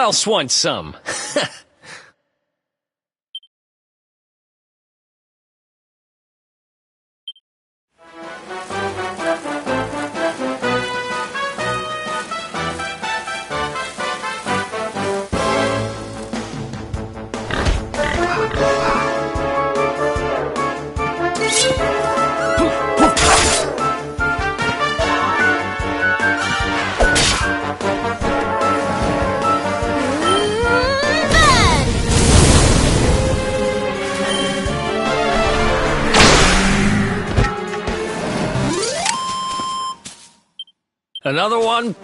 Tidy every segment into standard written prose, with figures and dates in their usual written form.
else wants some? Another one?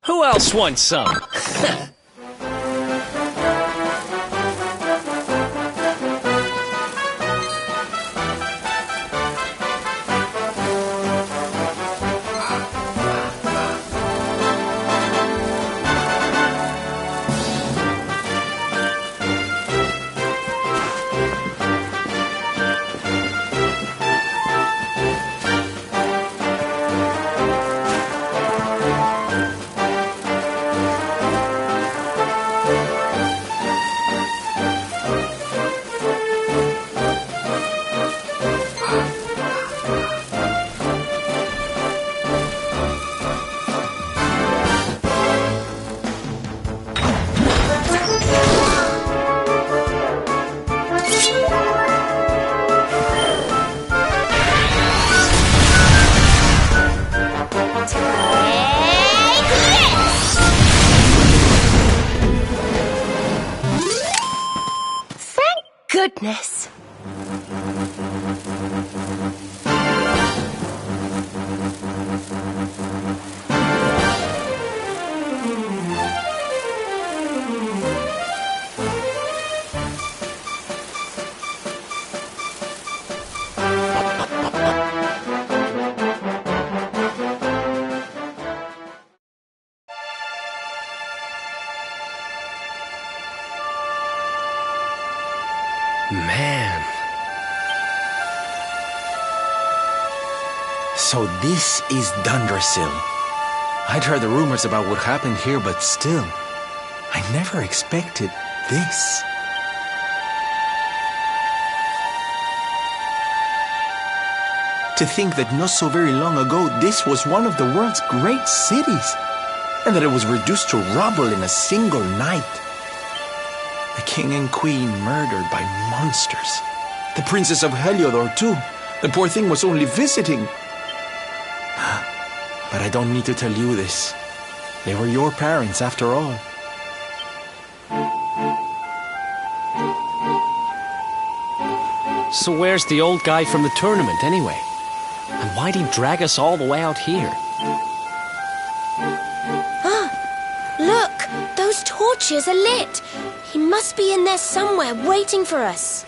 Who else wants some? Goodness. Man. So this is Dundrasil. I'd heard the rumors about what happened here, but still, I never expected this. To think that not so very long ago, this was one of the world's great cities, and that it was reduced to rubble in a single night. The king and queen murdered by monsters. The Princess of Heliodor, too. The poor thing was only visiting. But I don't need to tell you this. They were your parents, after all. So where's the old guy from the tournament, anyway? And why'd he drag us all the way out here? Look, those torches are lit. He must be in there somewhere, waiting for us.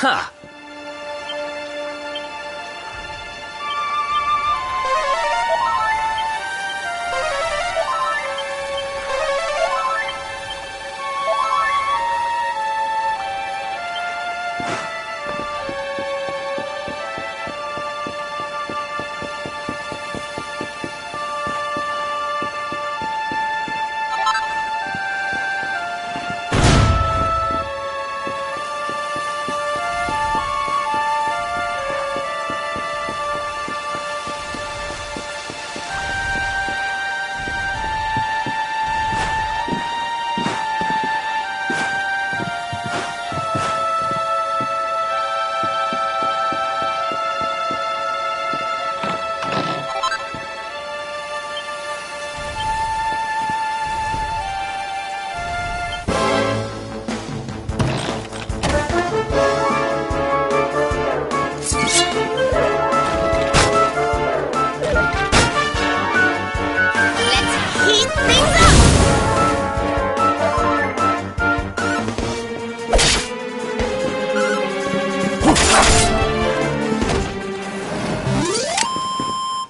Ha!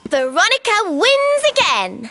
Veronica wins again!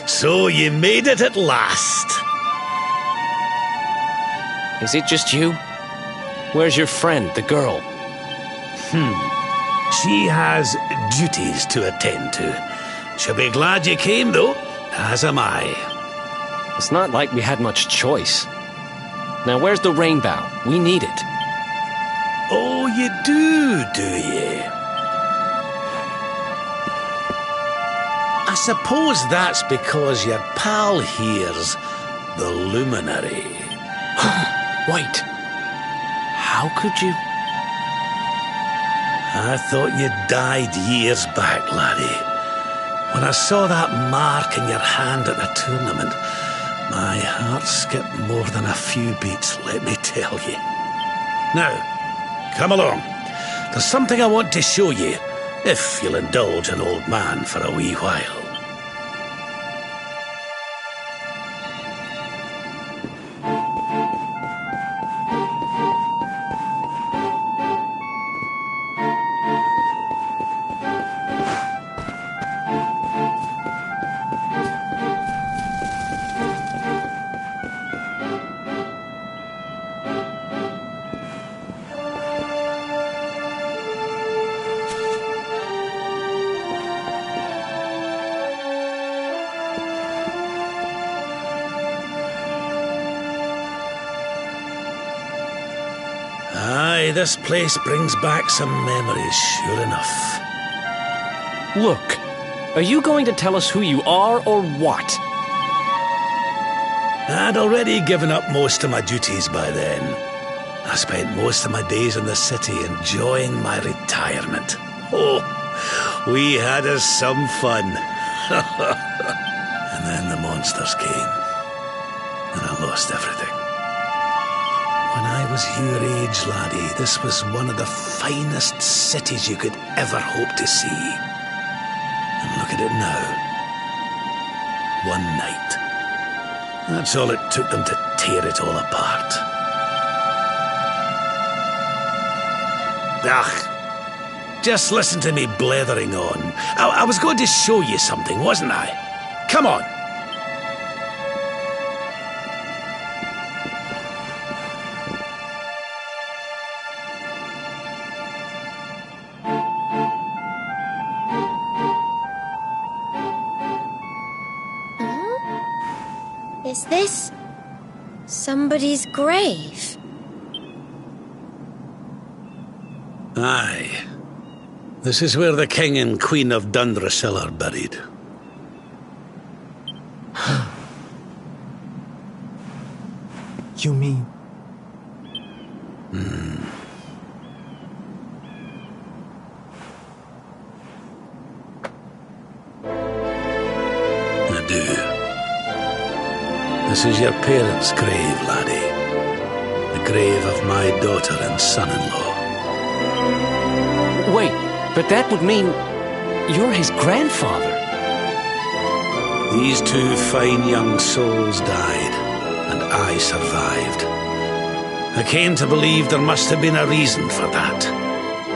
So you made it at last. Is it just you? Where's your friend, the girl? She has duties to attend to. She'll be glad you came, though, as am I. It's not like we had much choice. Now, where's the rainbow? We need it. Oh, you do you? I suppose that's because your pal here's the luminary. Wait. How could you... I thought you died years back, laddie. When I saw that mark in your hand at the tournament, my heart skipped more than a few beats, let me tell you. Now, come along. There's something I want to show you, if you'll indulge an old man for a wee while. Aye, this place brings back some memories, sure enough. Look, are you going to tell us who you are or what? I'd already given up most of my duties by then. I spent most of my days in the city enjoying my retirement. Oh, we had us some fun. And then the monsters came, and I lost everything. When I was your age, laddie, this was one of the finest cities you could ever hope to see. And look at it now. One night. That's all it took them to tear it all apart. Just listen to me blethering on. I was going to show you something, wasn't I? Come on. Is this somebody's grave? Aye. This is where the King and Queen of Dundrasil are buried. You mean... I do. This is your parents' grave, laddie. The grave of my daughter and son-in-law. Wait, but that would mean you're his grandfather. These two fine young souls died, and I survived. I came to believe there must have been a reason for that.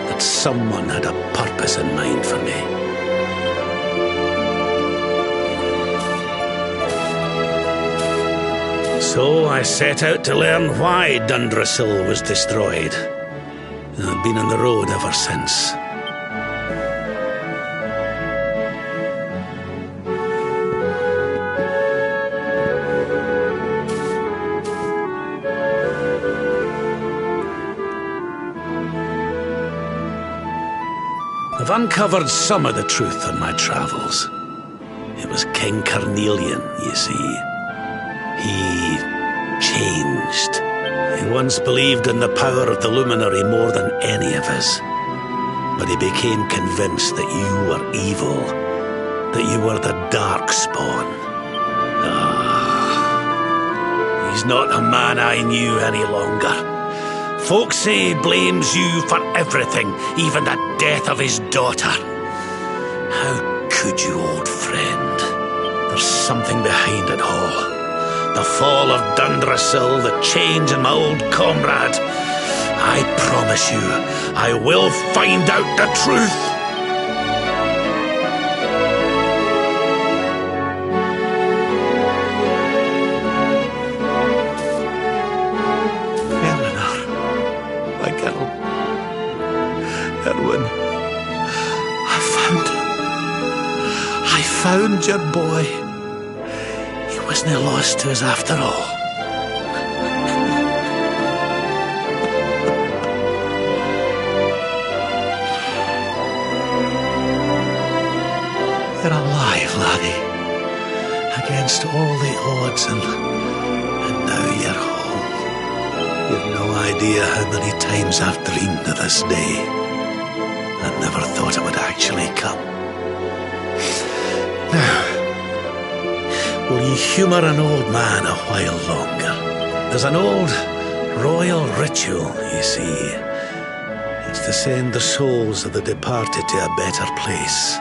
That someone had a purpose in mind for me. So I set out to learn why Dundrasil was destroyed. And I've been on the road ever since. I've uncovered some of the truth on my travels. It was King Carnelian, you see. He changed. He once believed in the power of the luminary more than any of us. But he became convinced that you were evil, that you were the dark spawn. He's not a man I knew any longer. Folks say he blames you for everything, even the death of his daughter. How could you, old friend? There's something behind it all. The fall of Dundrasil, the change in my old comrade. I promise you, I will find out the truth. found your boy. He wasn't lost to us after all. You're alive, laddie. Against all the odds, and now you're home. You've no idea how many times I've dreamed of this day. I never thought it would actually come. Now, will you humour an old man a while longer? There's an old royal ritual, you see. It's to send the souls of the departed to a better place.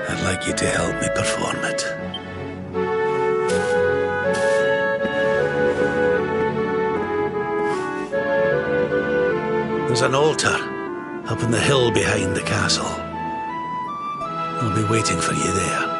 I'd like you to help me perform it. There's an altar up in the hill behind the castle. I'll be waiting for you there.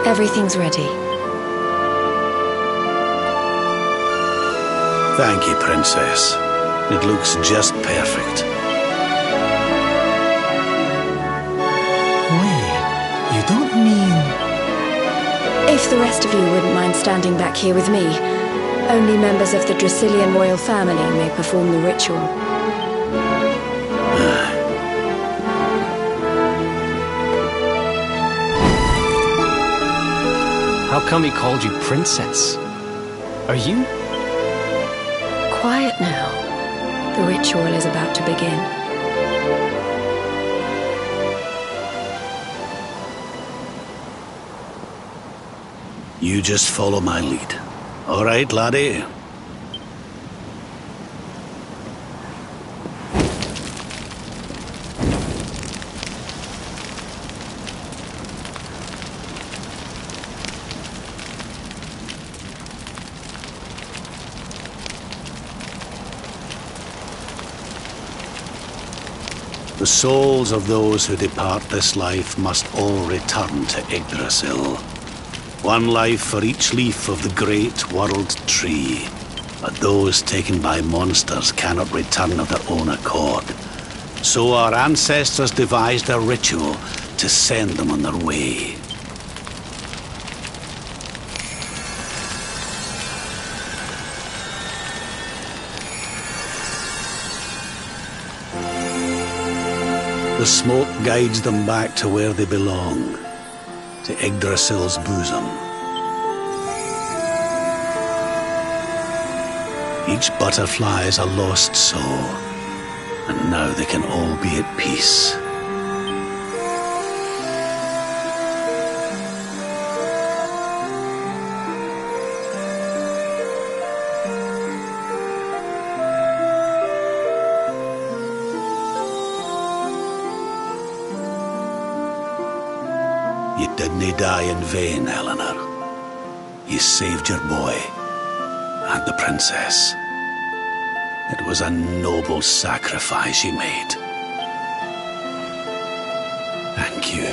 Everything's ready. Thank you, Princess. It looks just perfect. Wait, you don't mean... If the rest of you wouldn't mind standing back here with me, only members of the Dracilian royal family may perform the ritual. How come he called you Princess? Are you? Quiet now. The ritual is about to begin. You just follow my lead. All right, laddie? The souls of those who depart this life must all return to Yggdrasil. One life for each leaf of the great world tree. But those taken by monsters cannot return of their own accord. So our ancestors devised a ritual to send them on their way. The smoke guides them back to where they belong, to Yggdrasil's bosom. Each butterfly is a lost soul, and now they can all be at peace. You didn't die in vain, Eleanor. You saved your boy and the princess. It was a noble sacrifice you made. Thank you,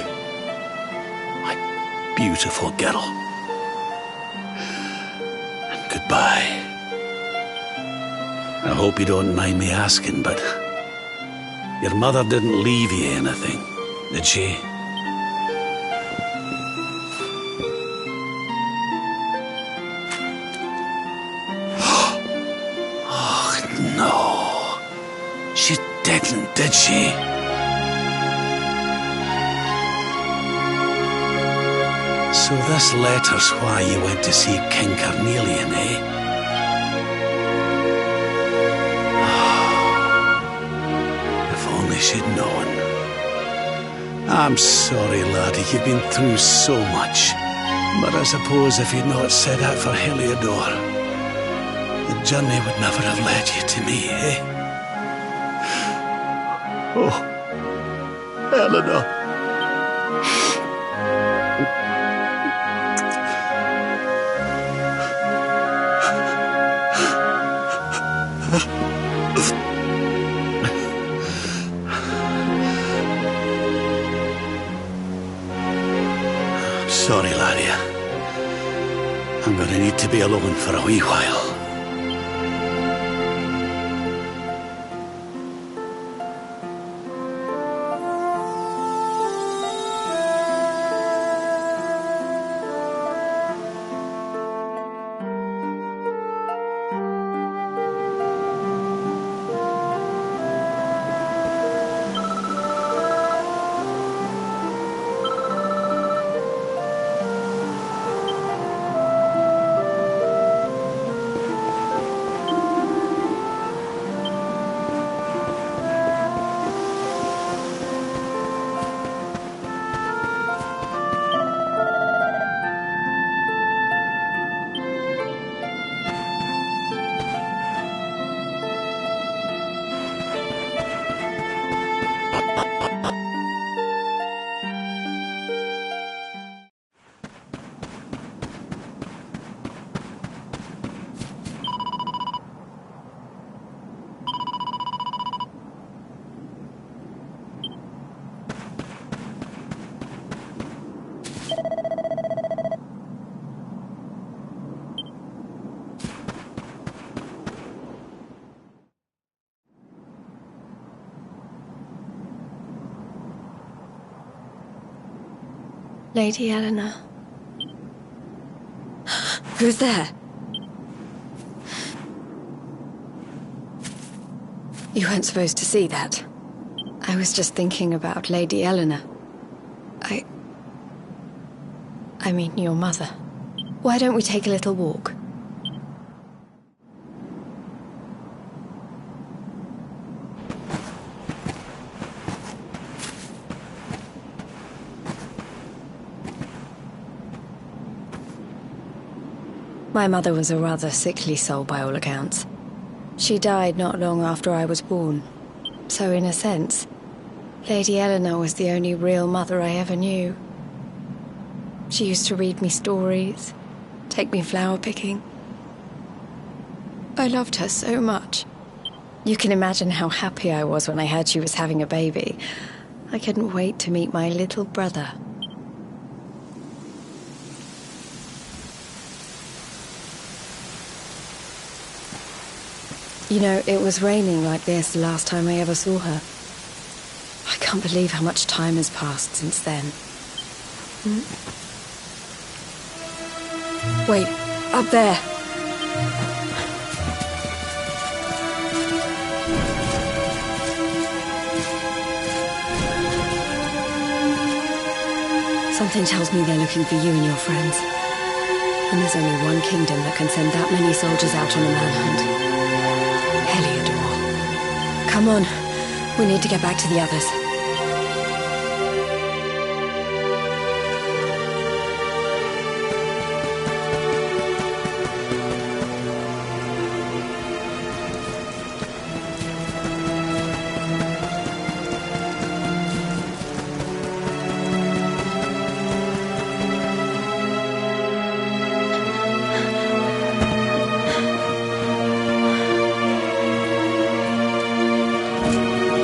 my beautiful girl. And goodbye. I hope you don't mind me asking, but your mother didn't leave you anything, did she? No, she didn't, did she? So this letter's why you went to see King Carnelian, eh? If only she'd known. I'm sorry, laddie, you've been through so much. But I suppose if you'd not set out for Heliodor, the journey would never have led you to me, eh? Oh, Eleanor. I'm sorry, laddie. I'm gonna need to be alone for a wee while. Lady Eleanor. Who's there? You weren't supposed to see that. I was just thinking about Lady Eleanor. I mean, your mother. Why don't we take a little walk? My mother was a rather sickly soul by all accounts. She died not long after I was born. So in a sense, Lady Eleanor was the only real mother I ever knew. She used to read me stories, take me flower picking. I loved her so much. You can imagine how happy I was when I heard she was having a baby. I couldn't wait to meet my little brother. You know, it was raining like this the last time I ever saw her. I can't believe how much time has passed since then. Wait, up there. Something tells me they're looking for you and your friends. And there's only one kingdom that can send that many soldiers out on a manhunt. Heliodor. Come on, we need to get back to the others.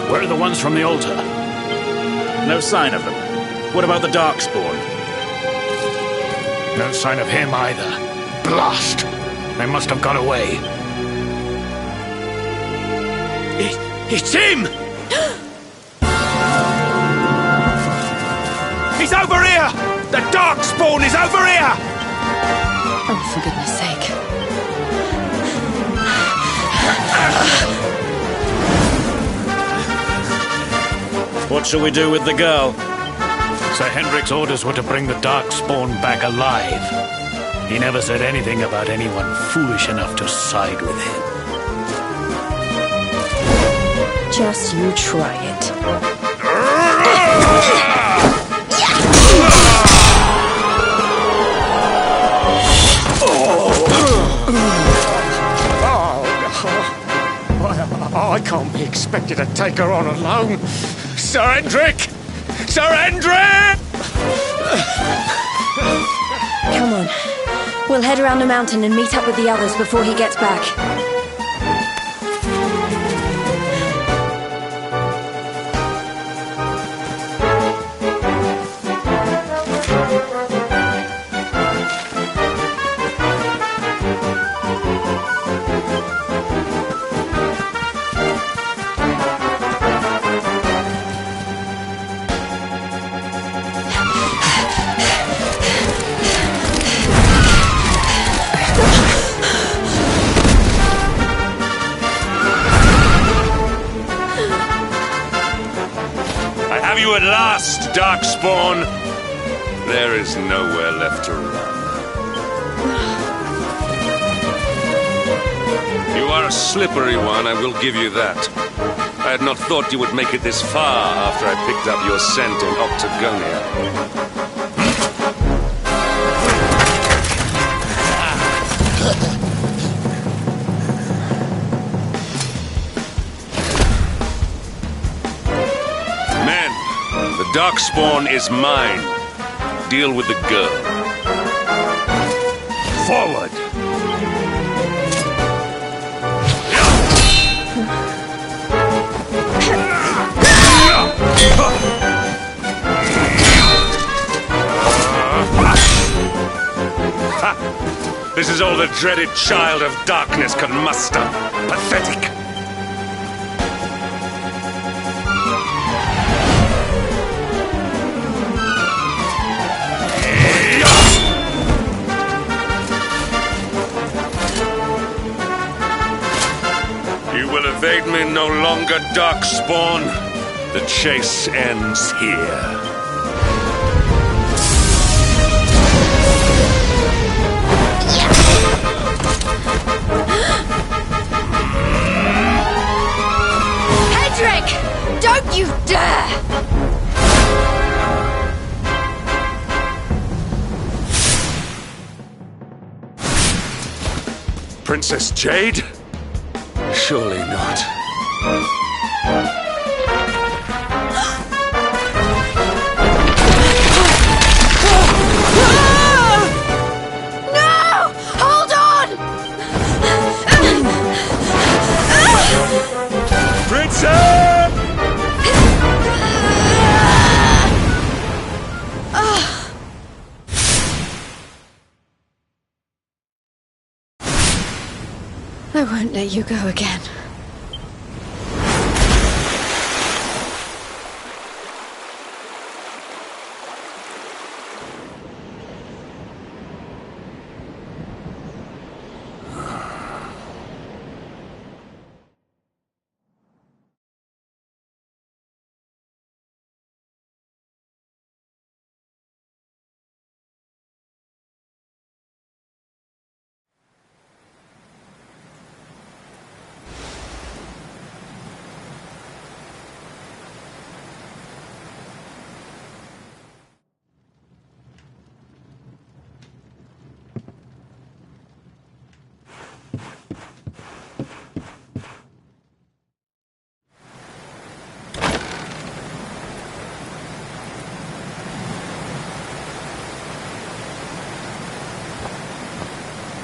Where are the ones from the altar? No sign of them. What about the Darkspawn? No sign of him either. Blast! They must have got away. It's him! He's over here! The Darkspawn is over here! Oh, for goodness sake. What shall we do with the girl? Sir Hendrik's orders were to bring the Darkspawn back alive. He never said anything about anyone foolish enough to side with him. Just you try it. I can't be expected to take her on alone. Sir Hendrik! Sir Hendrik! Come on. We'll head around the mountain and meet up with the others before he gets back. At last, Darkspawn! There is nowhere left to run. You are a slippery one, I will give you that. I had not thought you would make it this far after I picked up your scent in Octagonia. The Darkspawn is mine. Deal with the girl. Forward! This is all the dreaded child of darkness can muster. Pathetic. Evade me no longer, Darkspawn. The chase ends here. Hendrik! Don't you dare! Princess Jade? Surely not. No! Hold on! Princess! I won't let you go again.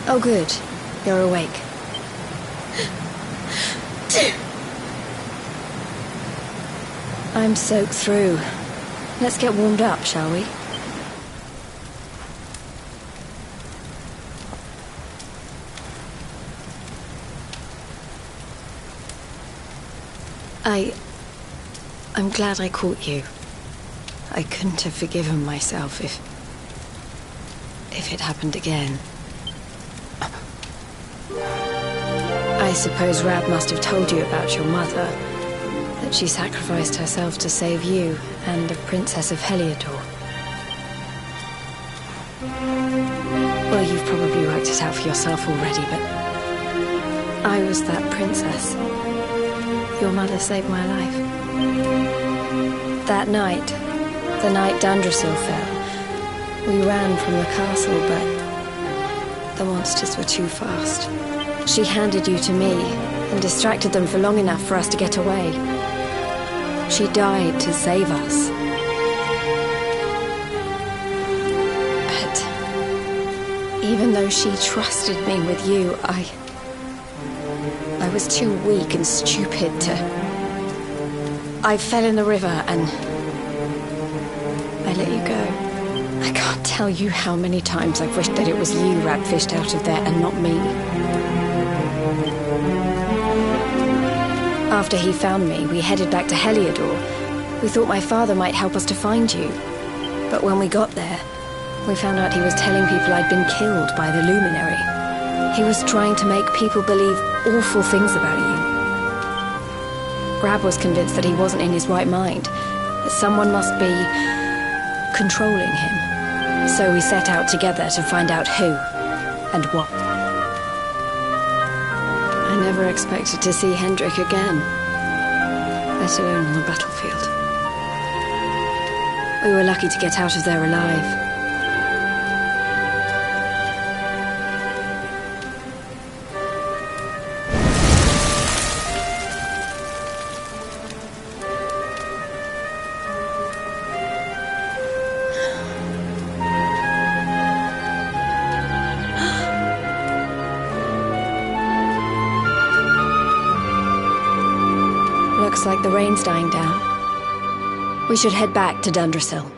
Oh, good. You're awake. I'm soaked through. Let's get warmed up, shall we? I'm glad I caught you. I couldn't have forgiven myself if it happened again. I suppose Rab must have told you about your mother, that she sacrificed herself to save you and the Princess of Heliodor. Well, you've probably worked it out for yourself already, but I was that princess. Your mother saved my life. That night, the night Dundrasil fell, we ran from the castle, but the monsters were too fast. She handed you to me and distracted them for long enough for us to get away. She died to save us. But even though she trusted me with you, I was too weak and stupid to... I fell in the river and I let you go. I can't tell you how many times I've wished that it was you Rab fished out of there and not me. After he found me, we headed back to Heliodor. We thought my father might help us to find you. But when we got there, we found out he was telling people I'd been killed by the Luminary. He was trying to make people believe awful things about you. Rab was convinced that he wasn't in his right mind, that someone must be controlling him. So we set out together to find out who and what. I never expected to see Hendrik again, let alone on the battlefield. We were lucky to get out of there alive. Looks like the rain's dying down. We should head back to Dundrasil.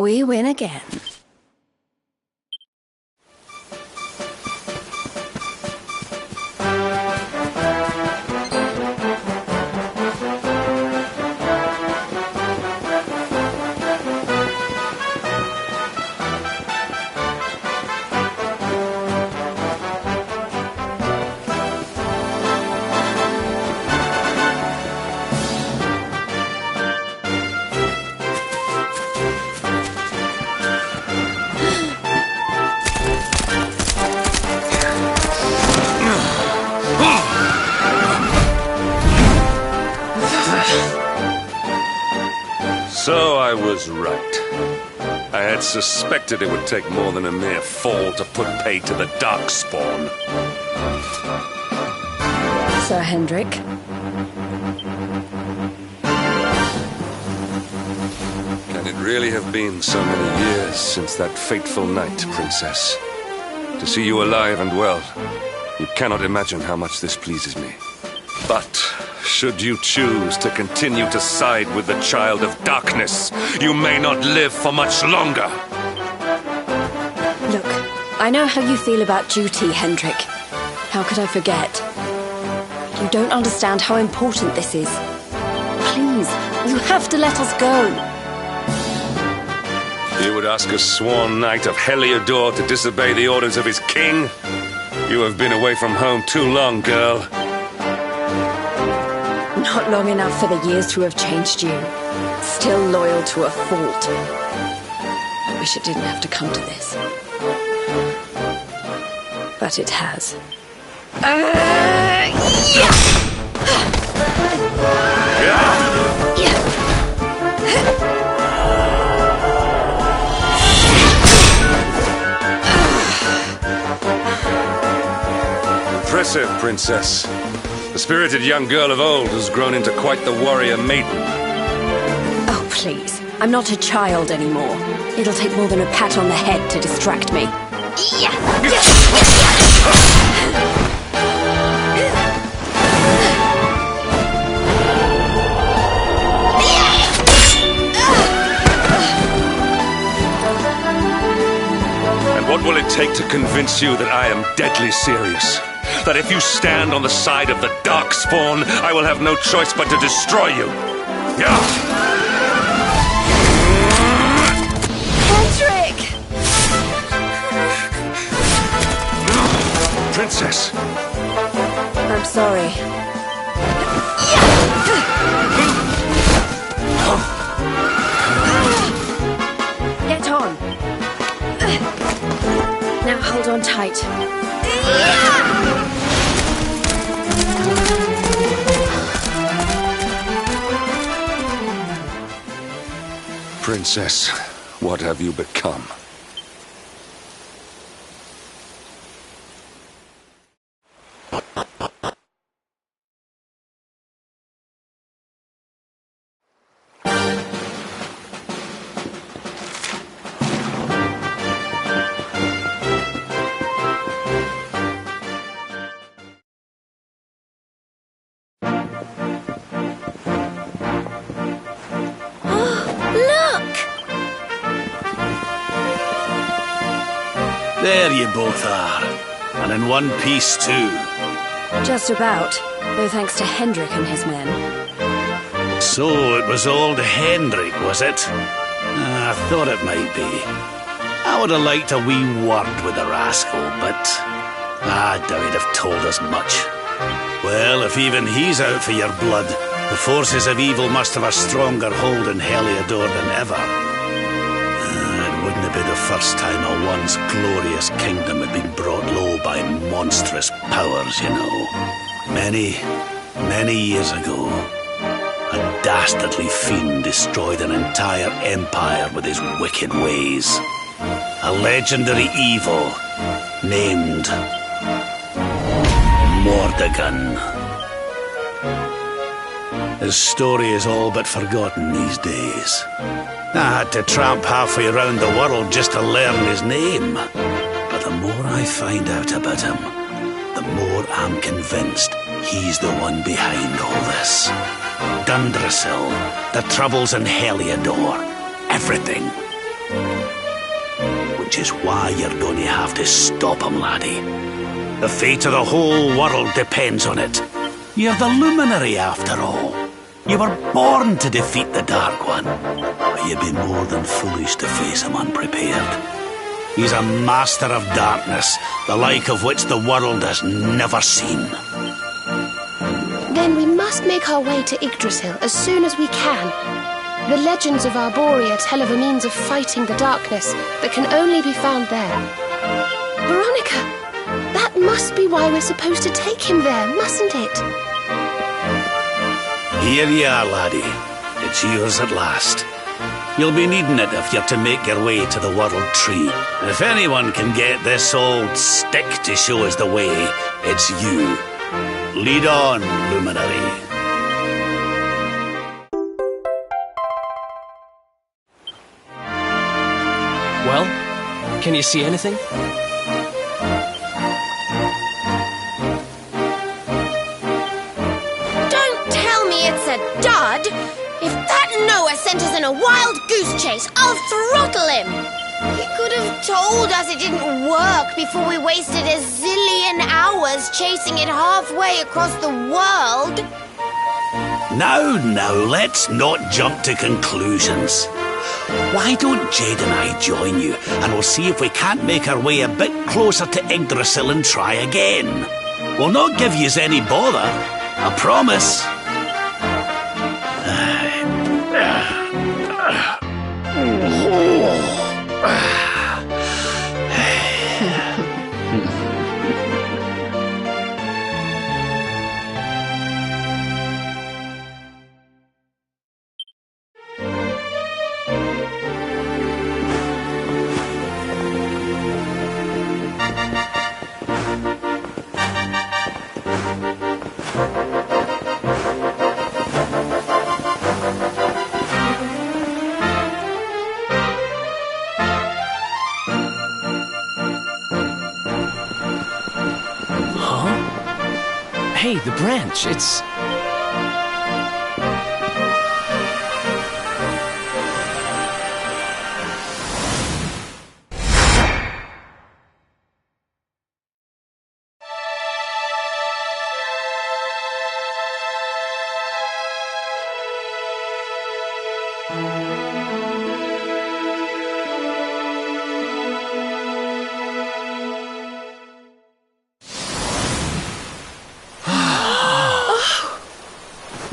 We win again. So I was right. I had suspected it would take more than a mere fall to put pay to the Darkspawn. Sir Hendrik. really have been so many years since that fateful night, Princess. To see you alive and well, you cannot imagine how much this pleases me. But, should you choose to continue to side with the Child of Darkness, you may not live for much longer. Look, I know how you feel about duty, Hendrik. How could I forget? You don't understand how important this is. Please, you have to let us go. You would ask a sworn knight of Heliodor to disobey the orders of his king? You have been away from home too long, girl. Not long enough for the years to have changed you. Still loyal to a fault. I wish it didn't have to come to this. But it has. Impressive, Princess. The spirited young girl of old has grown into quite the warrior maiden. Oh, please. I'm not a child anymore. It'll take more than a pat on the head to distract me. And what will it take to convince you that I am deadly serious? That if you stand on the side of the Darkspawn, I will have no choice but to destroy you. Hendrik! Princess! I'm sorry. Get on. Now hold on tight. Princess, what have you become? There you both are. And in one piece, too. Just about, though thanks to Hendrik and his men. So it was old Hendrik, was it? I thought it might be. I would have liked a wee word with the rascal, but I doubt he'd have told us much. Well, if even he's out for your blood, the forces of evil must have a stronger hold in Heliodor than ever. It wouldn't be the first time a once glorious kingdom had been brought low by monstrous powers, you know. Many years ago, a dastardly fiend destroyed an entire empire with his wicked ways. A legendary evil named Mordegon. His story is all but forgotten these days. I had to tramp halfway around the world just to learn his name. But the more I find out about him, the more I'm convinced he's the one behind all this. Dundrasil, the troubles in Heliodor, everything. Which is why you're going to have to stop him, laddie. The fate of the whole world depends on it. You're the luminary, after all. You were born to defeat the Dark One. But you'd be more than foolish to face him unprepared. He's a master of darkness, the like of which the world has never seen. Then we must make our way to Yggdrasil as soon as we can. The legends of Arborea tell of a means of fighting the darkness that can only be found there. Veronica, that must be why we're supposed to take him there, mustn't it? Here you are, laddie. It's yours at last. You'll be needing it if you're to make your way to the World Tree. If anyone can get this old stick to show us the way, it's you. Lead on, luminary. ' Well, can you see anything? Don't tell me it's a dud! If that Noah sent us in a wild goose chase, I'll throttle him! He could have told us it didn't work before we wasted a zillion hours chasing it halfway across the world. Now, let's not jump to conclusions. Why don't Jade and I join you, and we'll see if we can't make our way a bit closer to Yggdrasil and try again. We'll not give yous any bother, I promise. Hey, the branch, it's...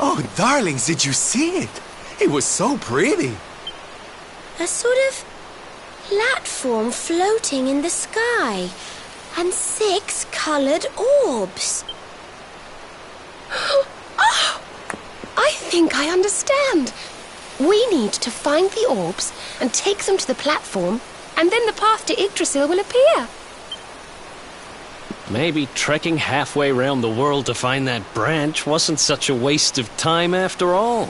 Oh, darlings, did you see it? It was so pretty. A sort of platform floating in the sky, and 6 coloured orbs. Oh, I think I understand. We need to find the orbs and take them to the platform, and then the path to Yggdrasil will appear. Maybe trekking halfway round the world to find that branch wasn't such a waste of time after all.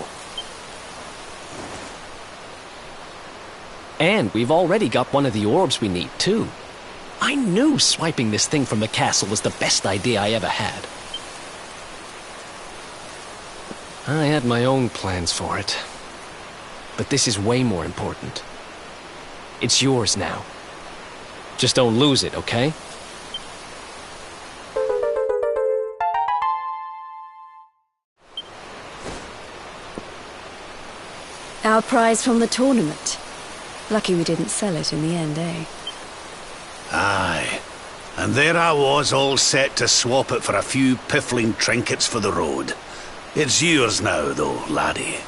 And we've already got one of the orbs we need, too. I knew swiping this thing from the castle was the best idea I ever had. I had my own plans for it. But this is way more important. It's yours now. Just don't lose it, okay? Our prize from the tournament. Lucky we didn't sell it in the end, eh? Aye. And there I was, all set to swap it for a few piffling trinkets for the road. It's yours now, though, laddie.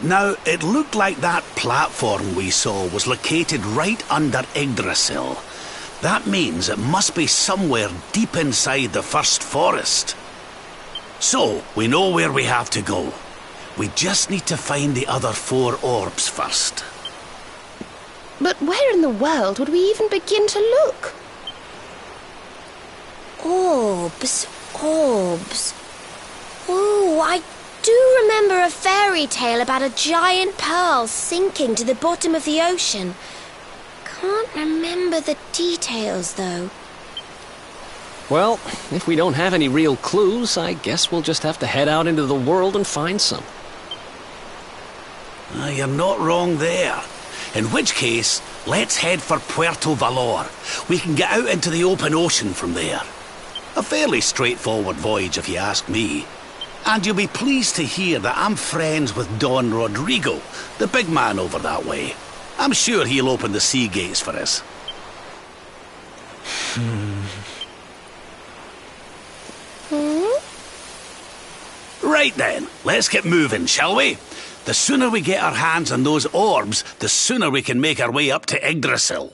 Now, it looked like that platform we saw was located right under Yggdrasil. That means it must be somewhere deep inside the first forest. So, we know where we have to go. We just need to find the other 4 orbs first. But where in the world would we even begin to look? Orbs. Oh, I do remember a fairy tale about a giant pearl sinking to the bottom of the ocean. Can't remember the details, though. Well, if we don't have any real clues, I guess we'll just have to head out into the world and find some. You're not wrong there. In which case, let's head for Puerto Valor. We can get out into the open ocean from there. A fairly straightforward voyage, if you ask me. And you'll be pleased to hear that I'm friends with Don Rodrigo, the big man over that way. I'm sure he'll open the sea gates for us. Right then, let's get moving, shall we? The sooner we get our hands on those orbs, the sooner we can make our way up to Yggdrasil.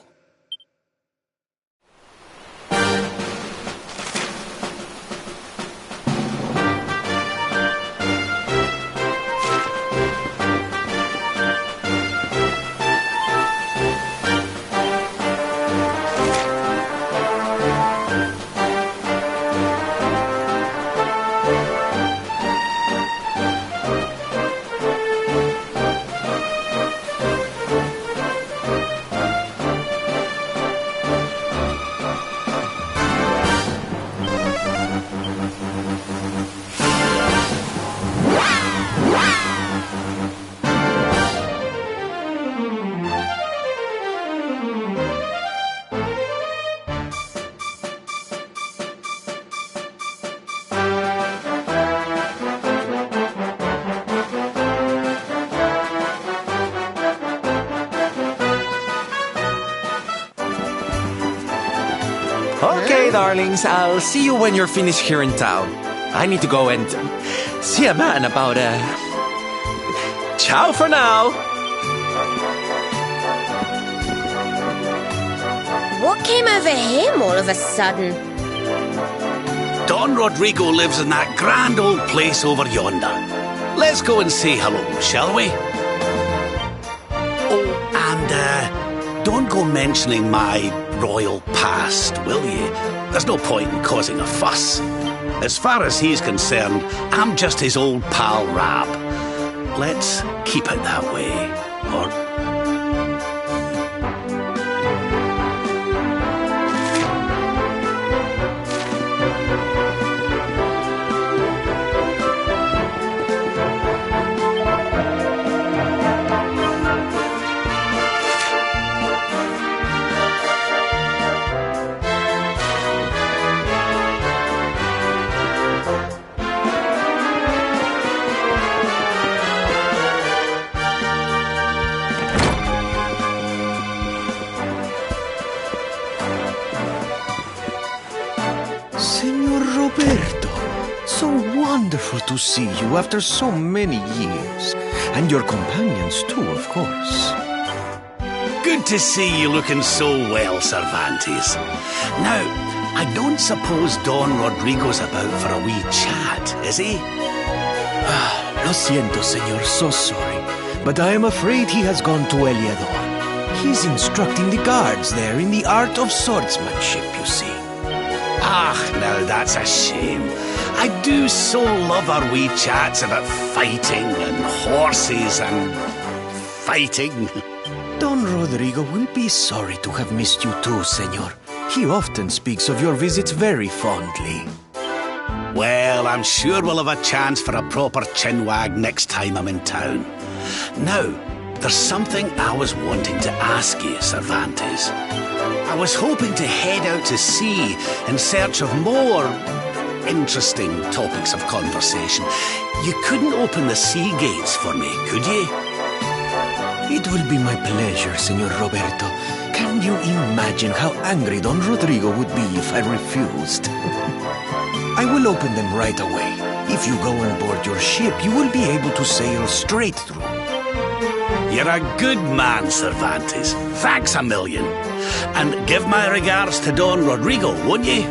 Okay, darlings, I'll see you when you're finished here in town. I need to go and see a man about Ciao for now. What came over him all of a sudden? Don Rodrigo lives in that grand old place over yonder. Let's go and say hello, shall we? Oh, and don't go mentioning my royal past, will you? There's no point in causing a fuss. As far as he's concerned, I'm just his old pal Rab. Let's keep it that way, or... Senor Roberto, so wonderful to see you after so many years. And your companions too, of course. Good to see you looking so well, Cervantes. Now, I don't suppose Don Rodrigo's about for a wee chat, is he? Lo siento, senor, so sorry. But I am afraid he has gone to Eliador. He's instructing the guards there in the art of swordsmanship, you see. Ah, now that's a shame. I do so love our wee chats about fighting and horses and fighting. Don Rodrigo will be sorry to have missed you too, senor. He often speaks of your visits very fondly. Well, I'm sure we'll have a chance for a proper chinwag next time I'm in town. Now, there's something I was wanting to ask you, Cervantes. I was hoping to head out to sea in search of more interesting topics of conversation. You couldn't open the sea gates for me, could you? It will be my pleasure, Senor Roberto. Can you imagine how angry Don Rodrigo would be if I refused? I will open them right away. If you go on board your ship, you will be able to sail straight through. You're a good man, Cervantes. Thanks a million. And give my regards to Don Rodrigo, won't you?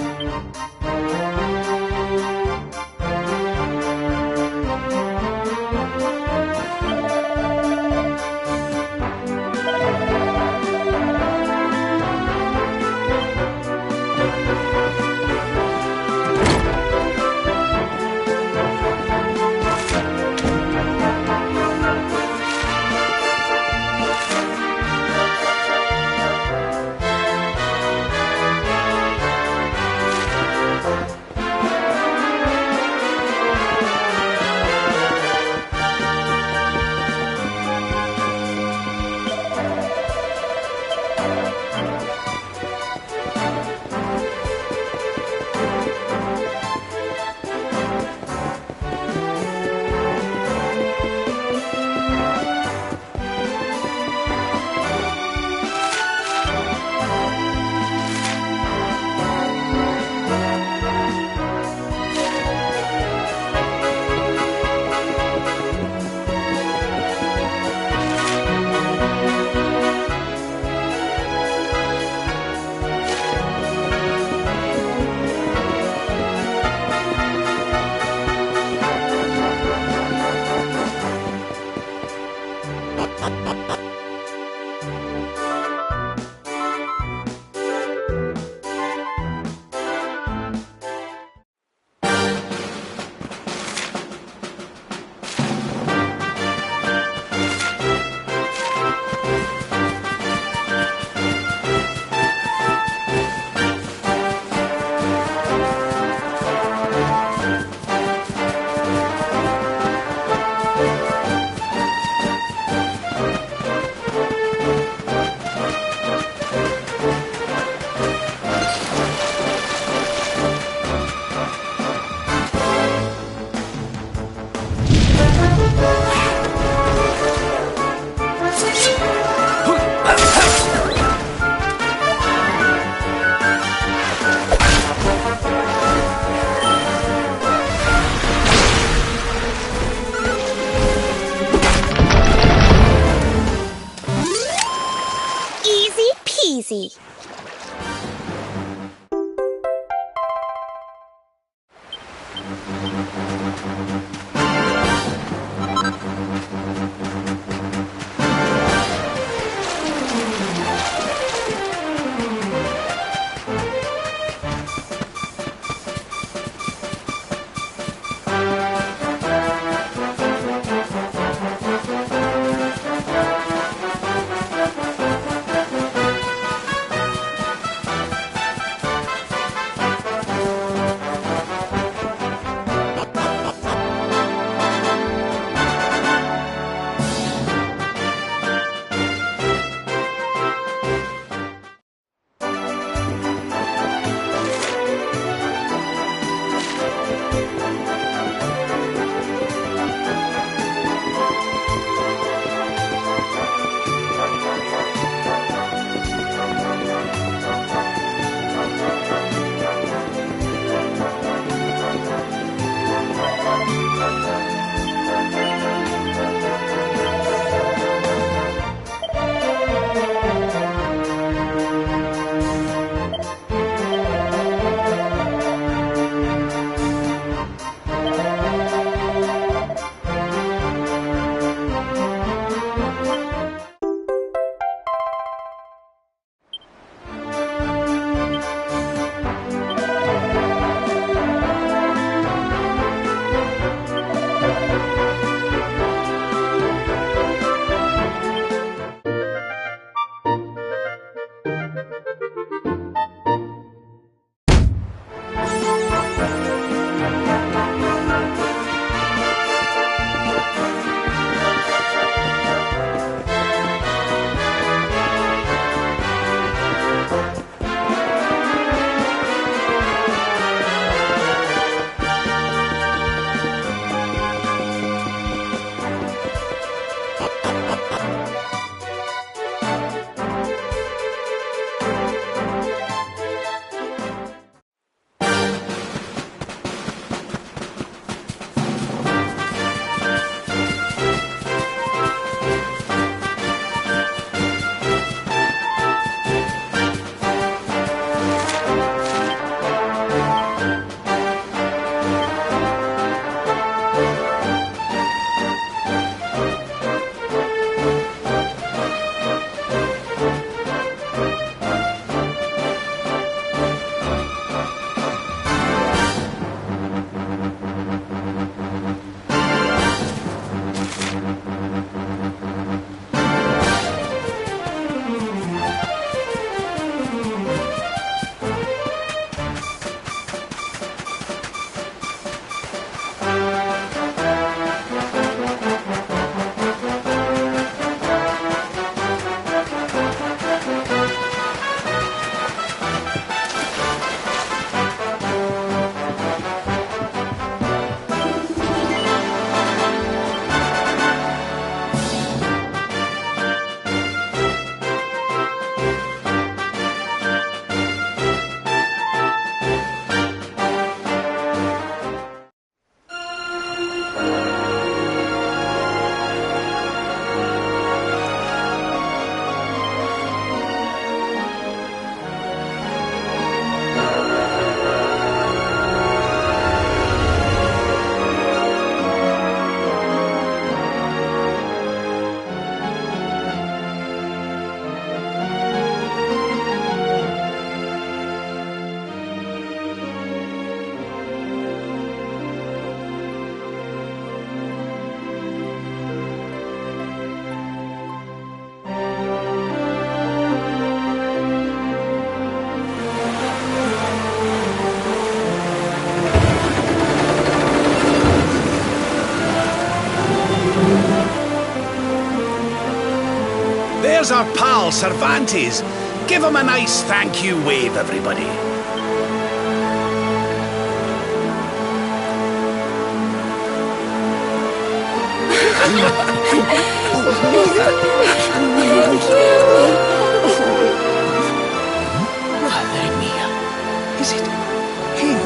our pal Cervantes. Give him a nice thank you wave, everybody. Madre mía. Is it him?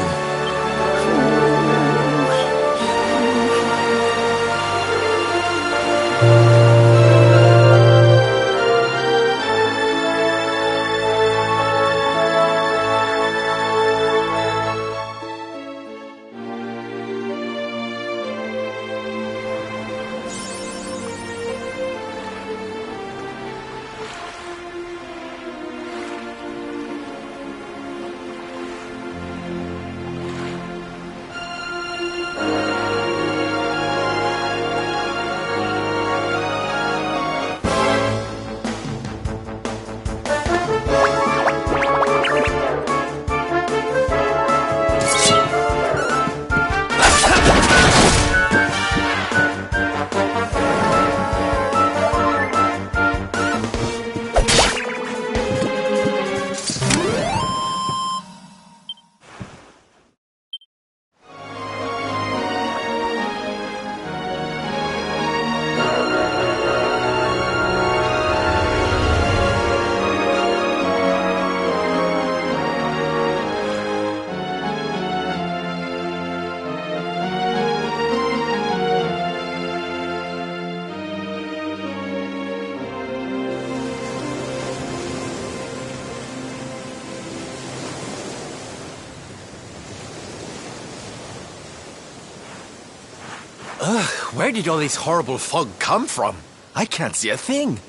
Ugh, where did all this horrible fog come from? I can't see a thing.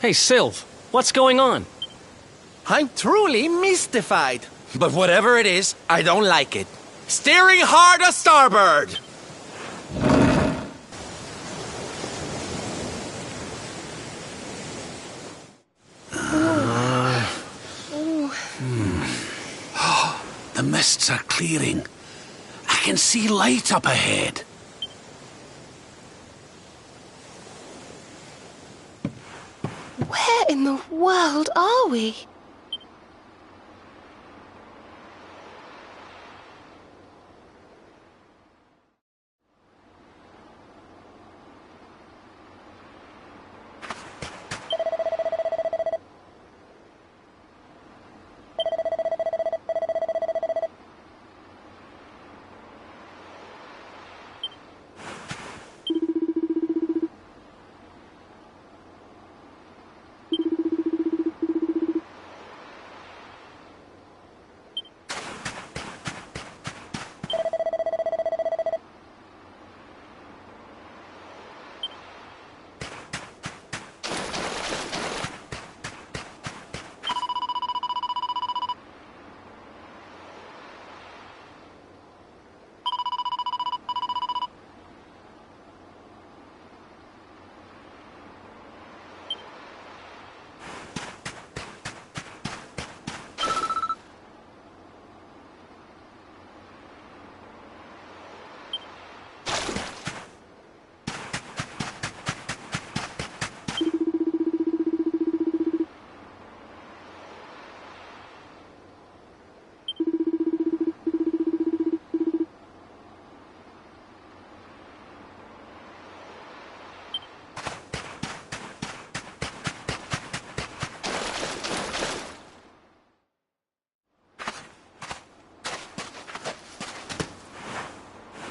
Hey, Sylv, what's going on? I'm truly mystified. But whatever it is, I don't like it. Steering hard a starboard! The mists are clearing. I can see light up ahead. Where in the world are we?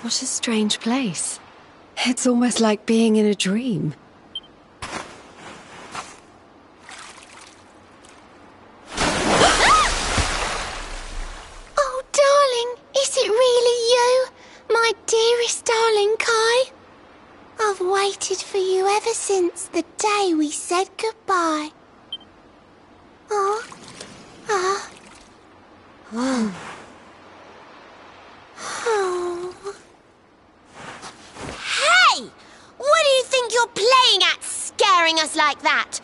What a strange place. It's almost like being in a dream. Oh, darling, is it really you? My dearest darling Kai? I've waited for you ever since the day we said goodbye. Oh. Ah. Oh. Oh. Hey! What do you think you're playing at, scaring us like that?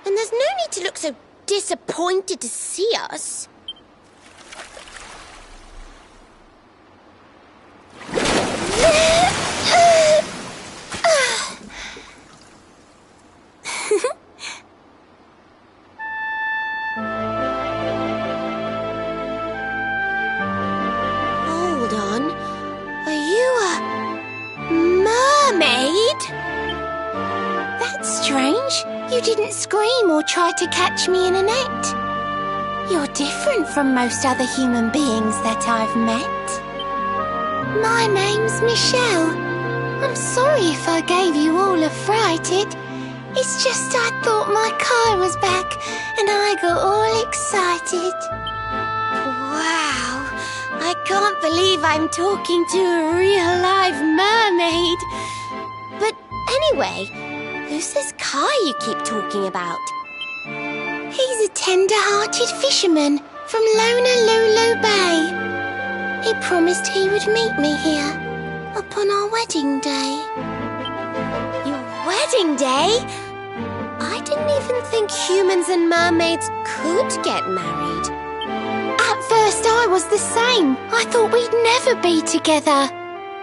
And there's no need to look so disappointed to see us. You didn't scream or try to catch me in a net. You're different from most other human beings that I've met. My name's Michelle. I'm sorry if I gave you all a fright. It's just I thought my car was back and I got all excited. Wow, I can't believe I'm talking to a real live mermaid. But anyway, who's this Kai you keep talking about? He's a tender-hearted fisherman from Honolulu Bay. He promised he would meet me here upon our wedding day. Your wedding day? I didn't even think humans and mermaids could get married. At first I was the same. I thought we'd never be together.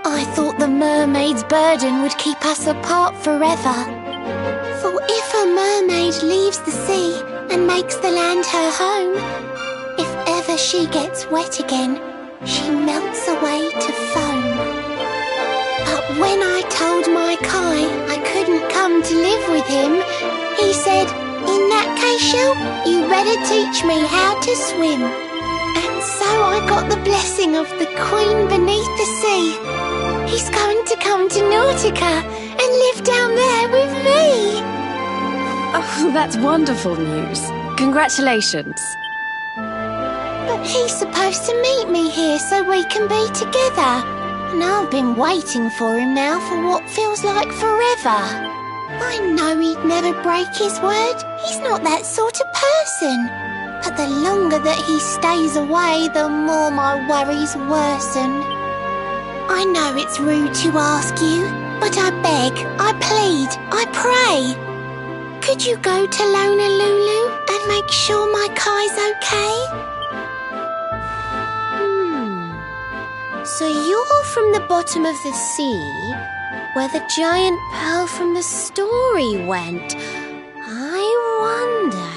I thought the mermaid's burden would keep us apart forever. For if a mermaid leaves the sea and makes the land her home, if ever she gets wet again, she melts away to foam. But when I told my Kai I couldn't come to live with him, he said, in that case, Shell, you better teach me how to swim. And so I got the blessing of the Queen beneath the sea. He's going to come to Nautica and live down there with me. Oh, that's wonderful news. Congratulations. But he's supposed to meet me here so we can be together. And I've been waiting for him now for what feels like forever. I know he'd never break his word. He's not that sort of person. But the longer that he stays away, the more my worries worsen. I know it's rude to ask you, but I beg, I plead, I pray. Could you go to Honolulu and make sure my Kai's okay? So you're from the bottom of the sea, where the giant pearl from the story went. I wonder...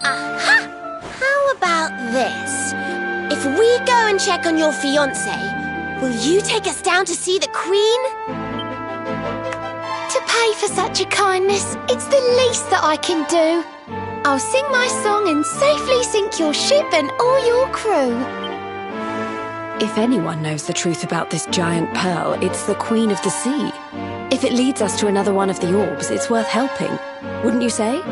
Aha! How about this? If we go and check on your fiancé, will you take us down to see the Queen? To pay for such a kindness, it's the least that I can do. I'll sing my song and safely sink your ship and all your crew. If anyone knows the truth about this giant pearl, it's the Queen of the Sea. If it leads us to another one of the orbs, it's worth helping. Wouldn't you say?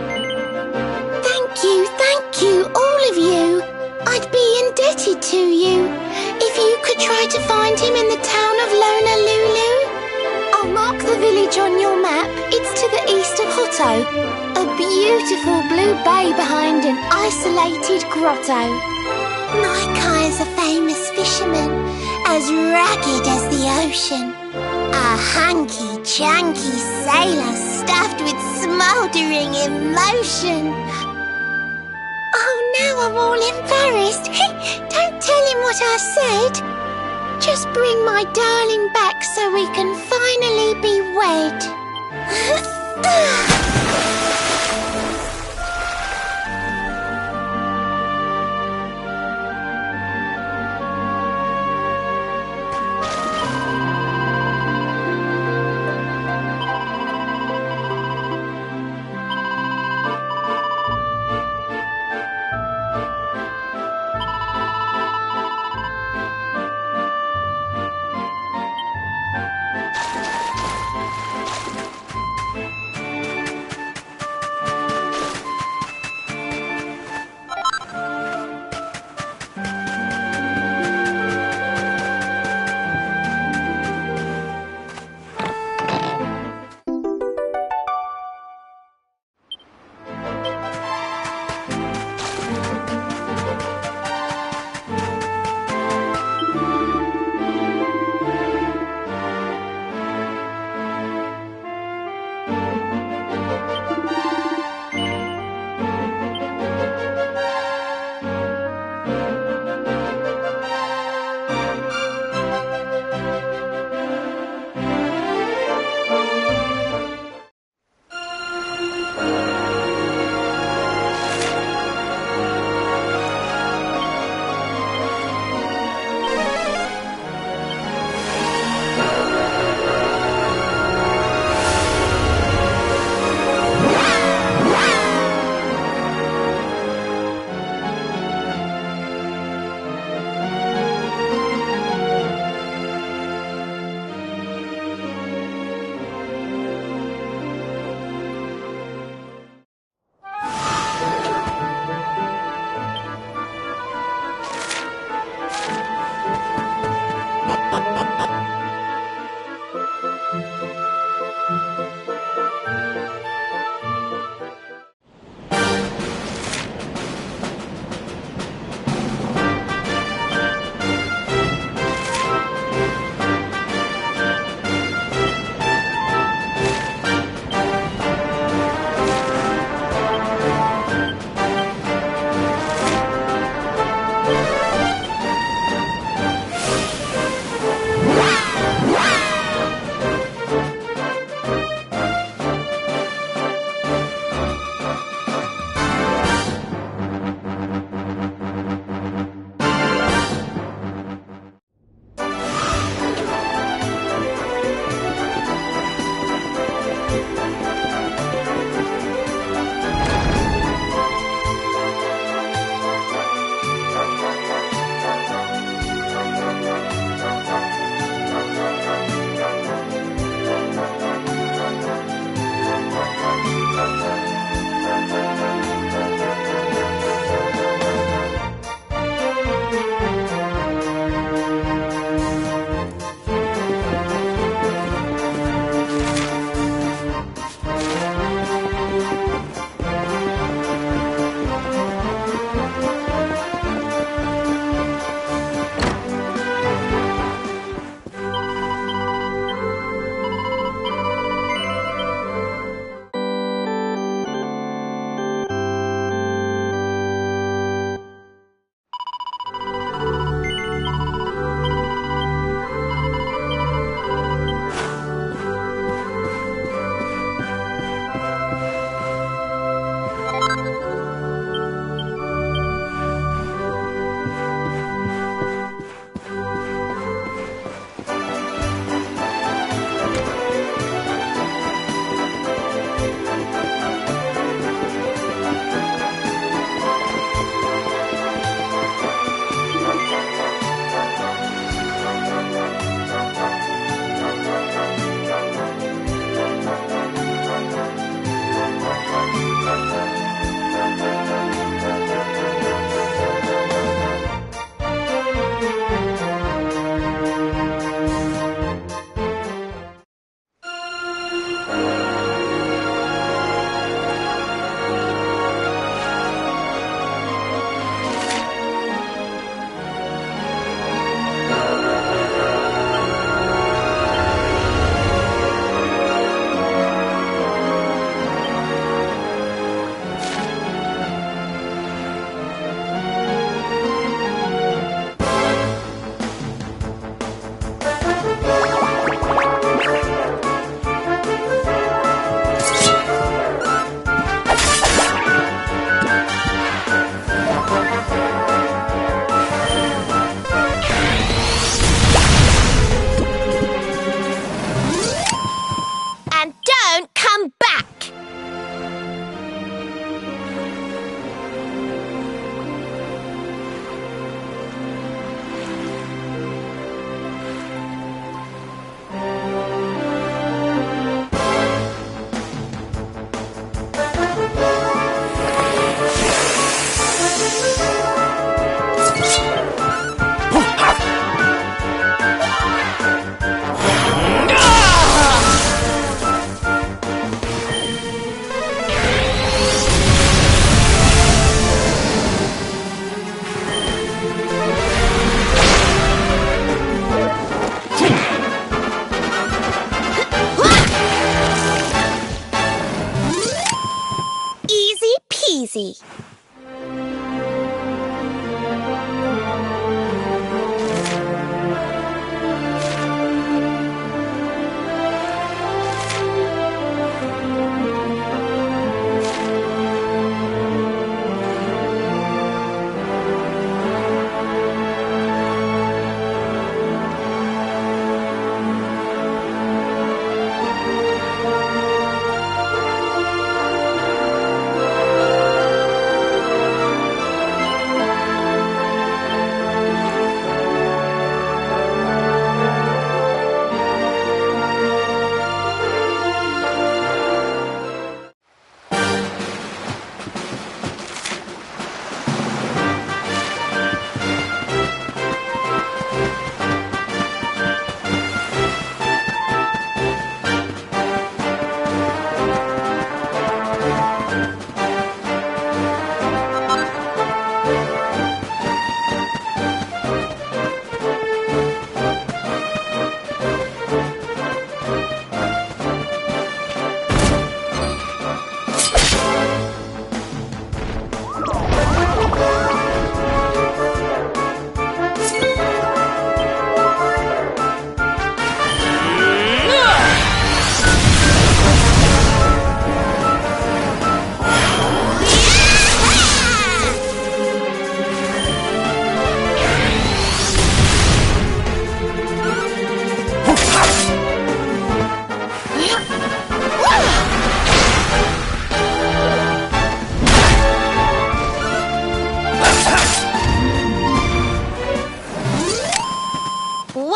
Thank you, all of you. I'd be indebted to you. If you could try to find him in the town of Honolulu. I'll mark the village on your map. It's to the east of Hutto. A beautiful blue bay behind an isolated grotto. My Kai is a famous fisherman, as rugged as the ocean. A hanky-chanky sailor stuffed with smouldering emotion. Oh, now I'm all embarrassed. Don't tell him what I said. Just bring my darling back so we can finally be wed.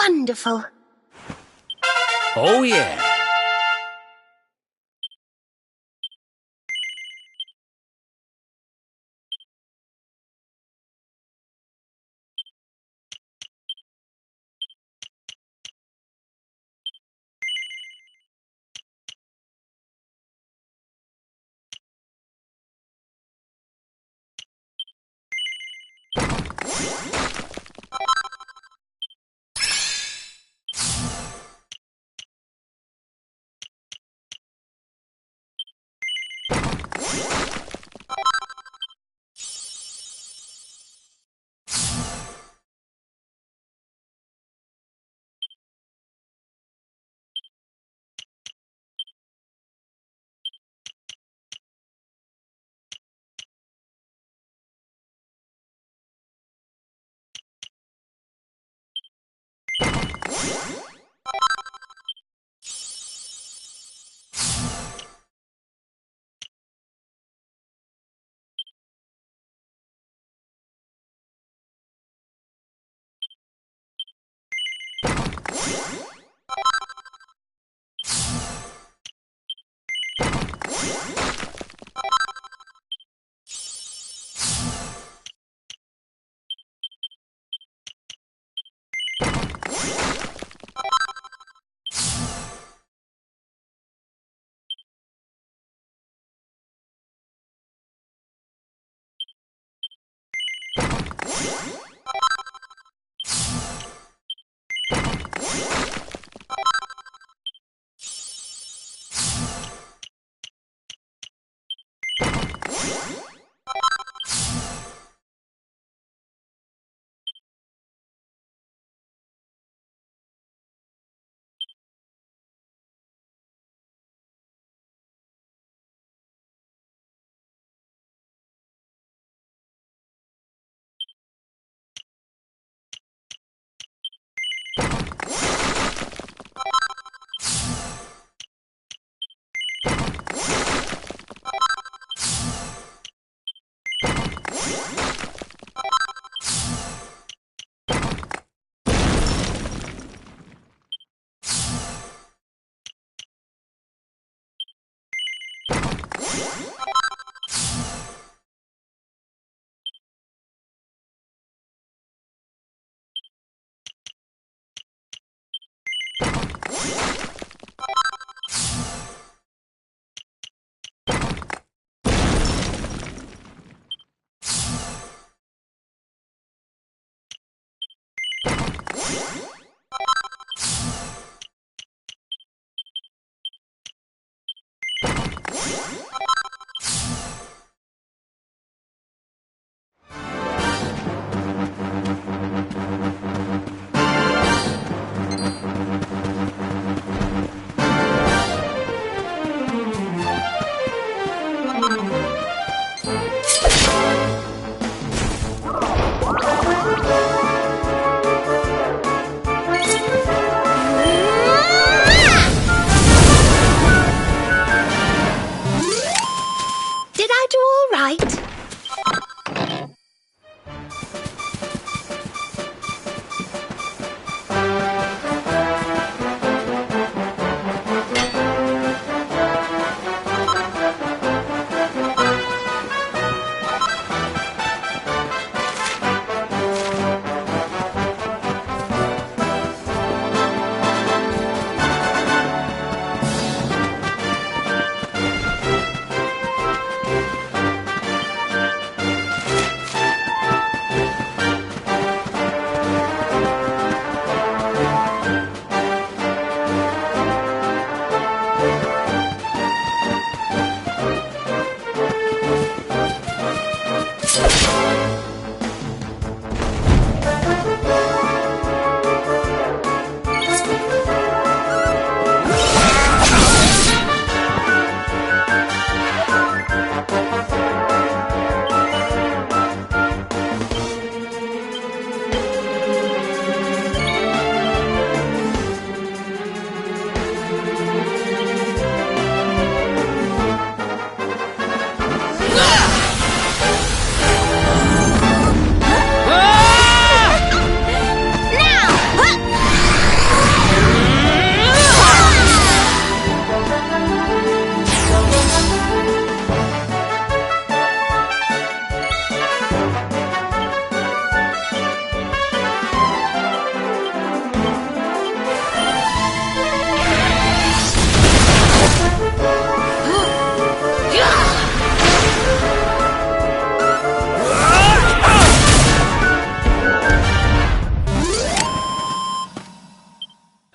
wonderful. Oh, yeah.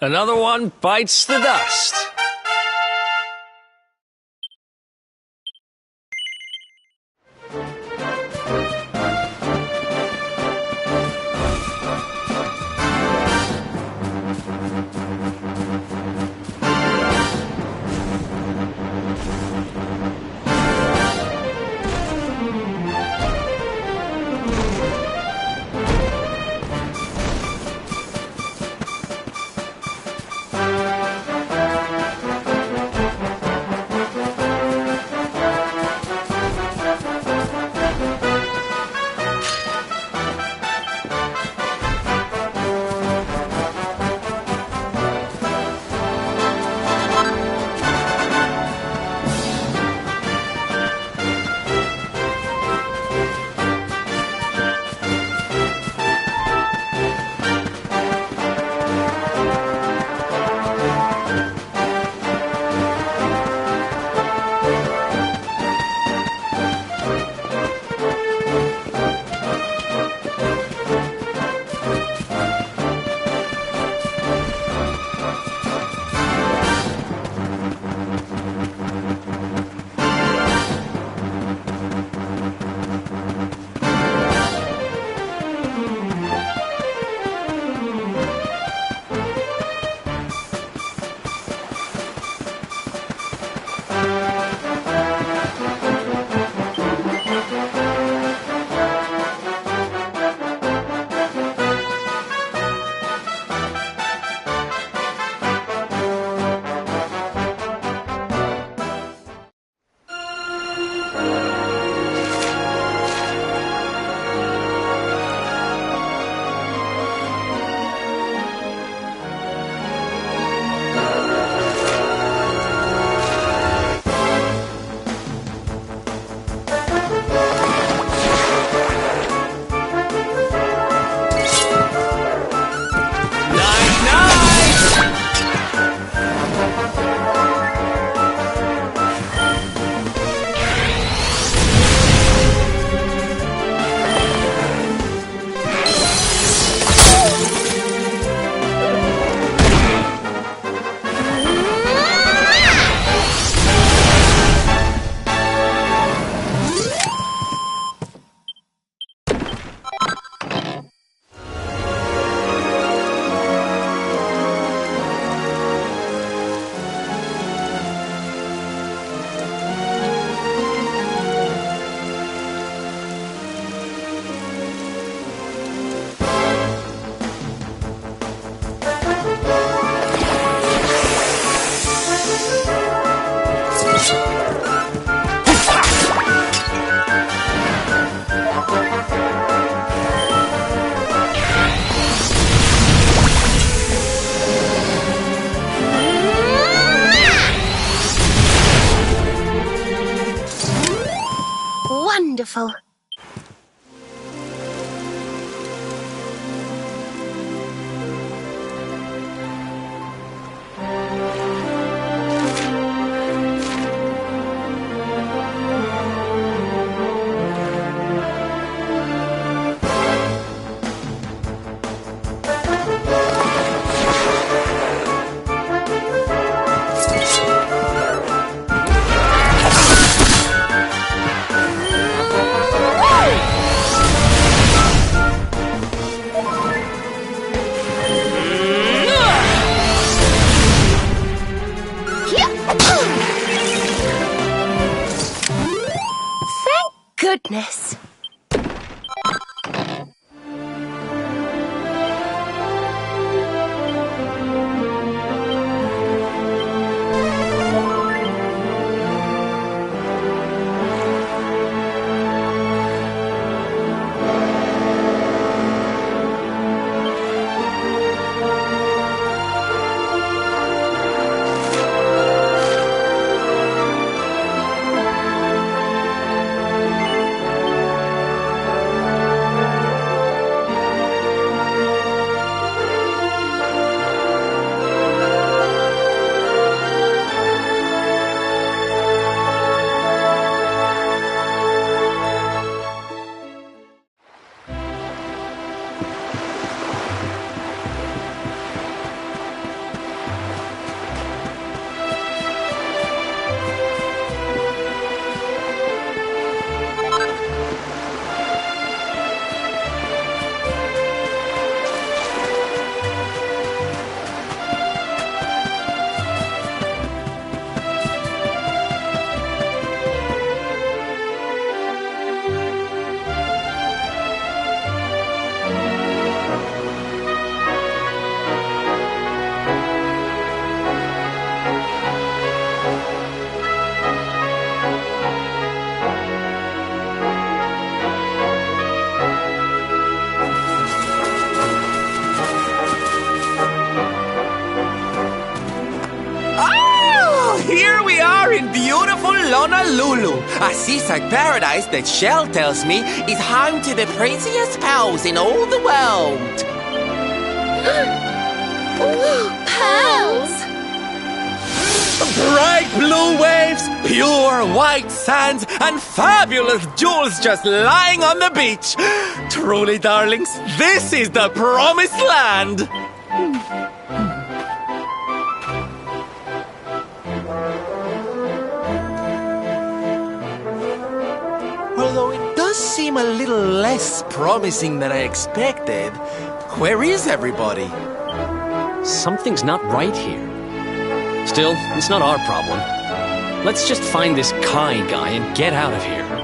Another one bites the dust. Wonderful. beautiful Honolulu, a seaside paradise that Shell tells me is home to the prettiest pearls in all the world. Pearls! Bright blue waves, pure white sands, and fabulous jewels just lying on the beach. Truly, darlings, this is the promised land. Although it does seem a little less promising than I expected, where is everybody? Something's not right here. Still, it's not our problem. Let's just find this Kai guy and get out of here.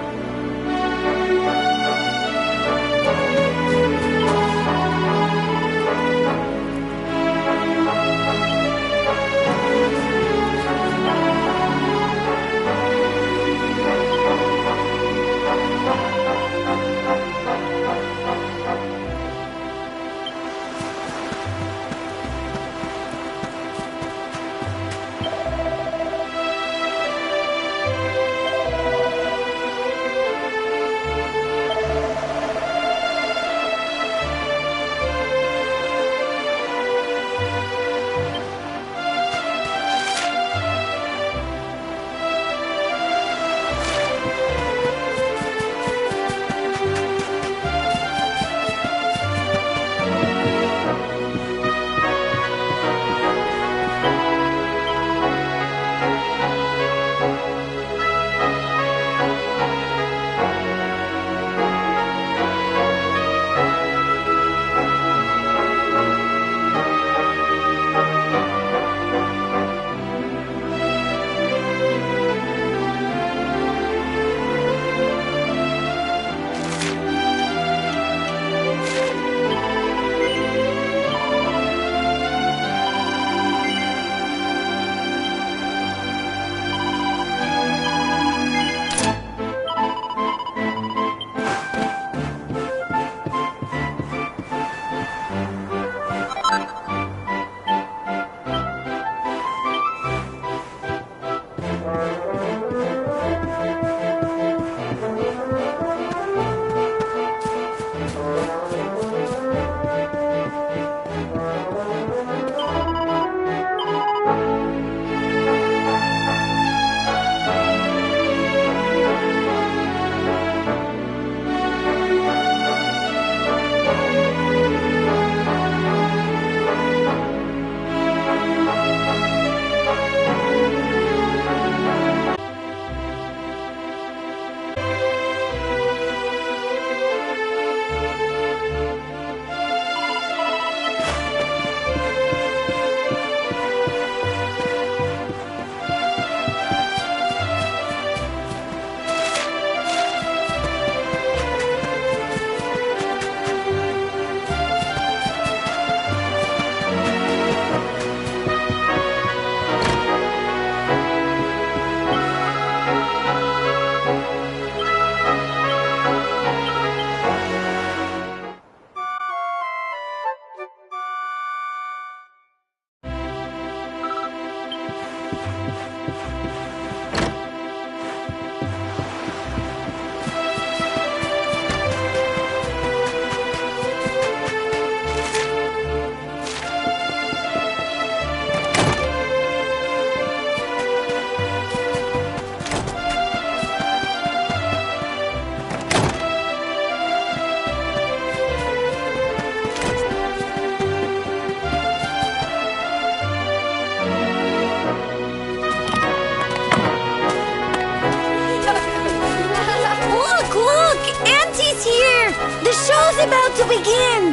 show's about to begin!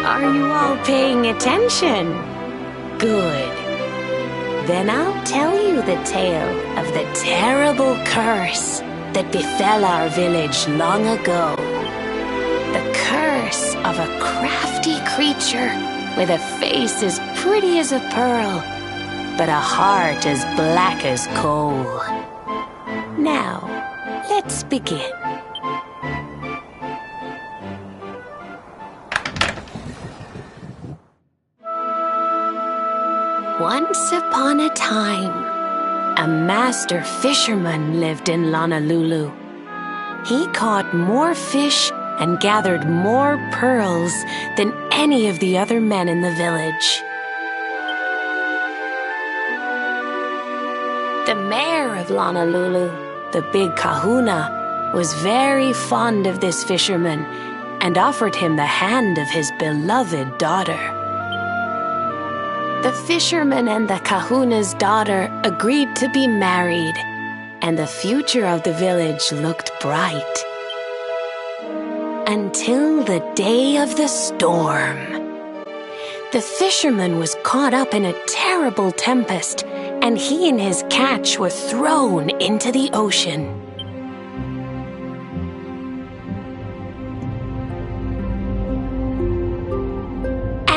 Are you all paying attention? Good. Then I'll tell you the tale of the terrible curse that befell our village long ago. The curse of a crafty creature with a face as pretty as a pearl, but a heart as black as coal. Now, let's begin. Once upon a time, a master fisherman lived in Honolulu. He caught more fish and gathered more pearls than any of the other men in the village. The mayor of Honolulu, the big kahuna, was very fond of this fisherman and offered him the hand of his beloved daughter. The fisherman and the kahuna's daughter agreed to be married, and the future of the village looked bright. Until the day of the storm. The fisherman was caught up in a terrible tempest, and he and his catch were thrown into the ocean.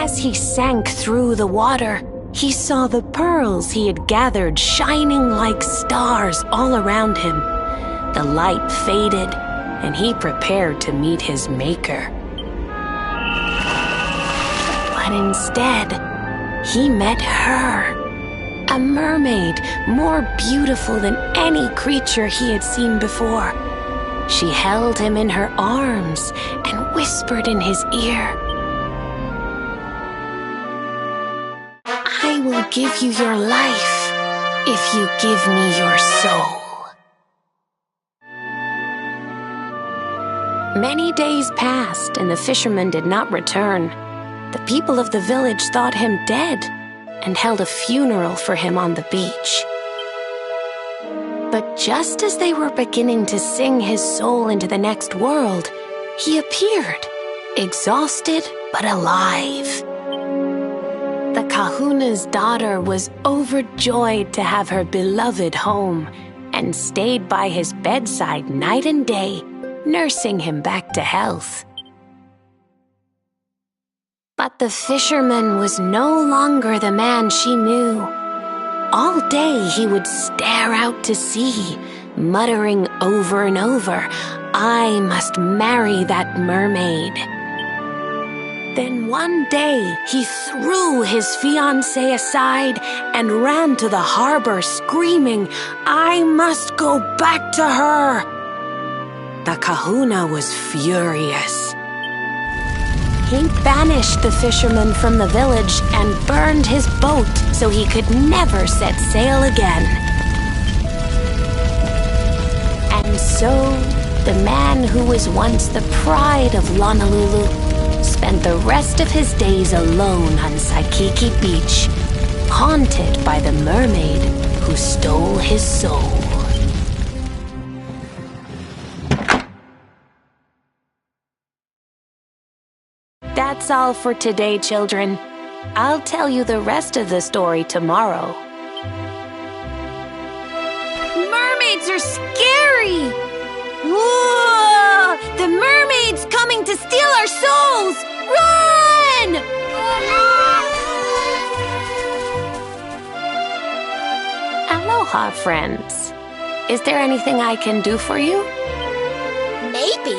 As he sank through the water, he saw the pearls he had gathered shining like stars all around him. The light faded, and he prepared to meet his maker. But instead, he met her. A mermaid more beautiful than any creature he had seen before. She held him in her arms and whispered in his ear, "I will give you your life if you give me your soul." Many days passed and the fisherman did not return. The people of the village thought him dead and held a funeral for him on the beach. But just as they were beginning to sing his soul into the next world, he appeared, exhausted but alive. The kahuna's daughter was overjoyed to have her beloved home and stayed by his bedside night and day, nursing him back to health. But the fisherman was no longer the man she knew. All day he would stare out to sea, muttering over and over, "I must marry that mermaid." Then one day he threw his fiancée aside and ran to the harbor screaming, "I must go back to her." The kahuna was furious. He banished the fisherman from the village and burned his boat so he could never set sail again. And so, the man who was once the pride of Honolulu spent the rest of his days alone on Saikiki Beach, haunted by the mermaid who stole his soul. That's all for today, children. I'll tell you the rest of the story tomorrow. Mermaids are scary! Whoa! The mermaid's coming to steal our souls! Run! Aloha, friends. Is there anything I can do for you? Maybe.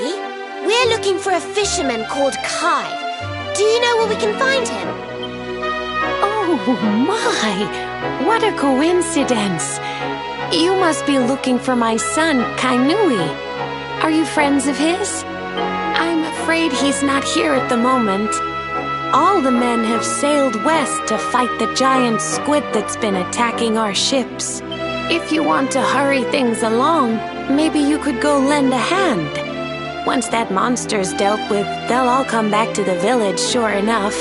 We're looking for a fisherman called Kai. Do you know where we can find him? Oh my! What a coincidence! You must be looking for my son, Kainui. Are you friends of his? I'm afraid he's not here at the moment. All the men have sailed west to fight the giant squid that's been attacking our ships. If you want to hurry things along, maybe you could go lend a hand. Once that monster's dealt with, they'll all come back to the village, sure enough.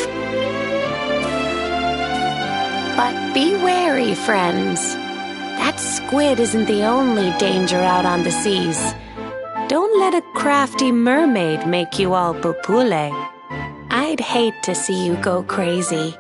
But be wary, friends. That squid isn't the only danger out on the seas. Don't let a crafty mermaid make you all pupule. I'd hate to see you go crazy.